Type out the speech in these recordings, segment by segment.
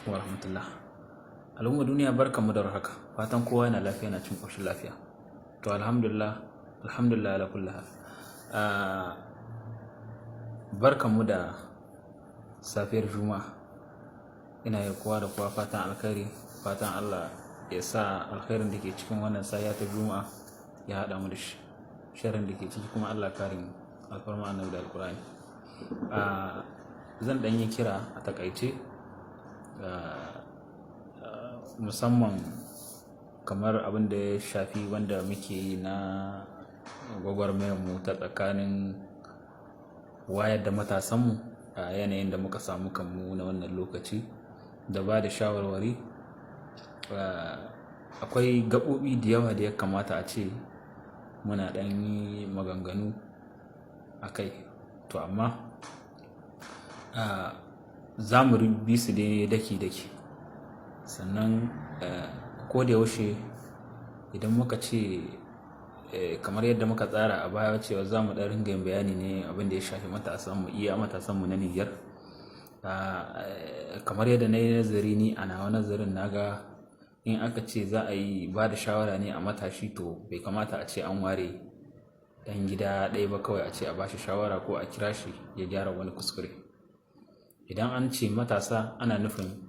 alaikum warahmatullah. Al'umma duniya barkanmu da warhaka. Fatan kowa yana lafiya na cin ƙoshin lafiya. To alhamdulillah ala kulli hal. Barkanmu da safiyar Juma'a. Ina yi kowa da kowa fatan alkhairi, fatan Allah ya sa alkhairin da ke cikin wannan safiya ta Juma'a ya haɗa mu da shi. Sharrin da ke ciki kuma Allah kare mu. Alfarma annabi da alkur'ani. Zan ɗan yi kira a takaice musamman kamar abin da ya shafi wanda muke yi na gwagwarmayar mu ta tsakanin wayar da matasanmu a yanayin da muka samu kanmu na wannan lokaci da ba da shawarwari. Akwai gaɓoɓi da yawa da ya kamata a ce muna ɗan yi maganganu a kai, to amma za mu bi su dai daki-daki. Sannan ko da yaushe idan muka ce kamar yadda muka tsara a baya cewa za mu ɗan ringa yin bayani ne abin da ya shafi matasanmu na Nijar. Kamar yadda na yi nazari ni a nawa nazarin naga in aka ce za a yi ba da shawara ne a matashi, to bai kamata a ce an ware ɗan gida ɗaya ba kawai a ce a ba shi shawara ko a kira shi ya gyara wani kuskure. Idan an ce matasa ana nufin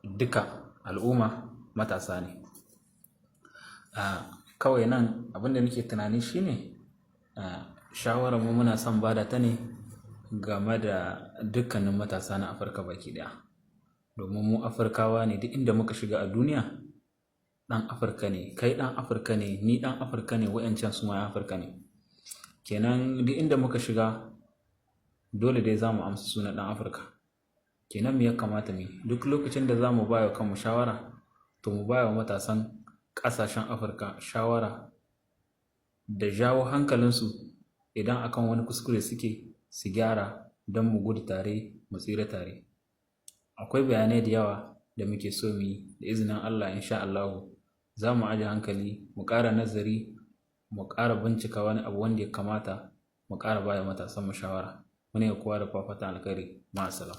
duka al'umma matasa ne. Kawai nan abinda nake tunani shine shawarar mu muna son bada ta ne game da dukkanin matasa na Afirka baki daya, domin mu Afirkawa ne. Duk inda muka shiga a duniya dan Afirka ne, kai dan Afirka ne, ni dan Afirka ne, wayancan su ma Afirka ne. Kenan duk inda muka shiga dole dai za mu amsa sunan dan Afirka. Kenan me ya kamata mu duk lokacin da za mu ba wa kanmu shawara, to mu ba wa matasan ƙasashen Afirka shawara da jawo hankalinsu idan akan wani kuskure suke su gyara don mu gudu tare mu tsira tare. Akwai bayanai da yawa da muke so mu yi da izinin Allah, insha Allah za mu aje hankali mu ƙara nazari, mu ƙara bincika wani abu wanda ya kamata mu ƙara ba wa matasan mu shawara. Mune kowa da kowa fatan alkhairi. Ma'assalam.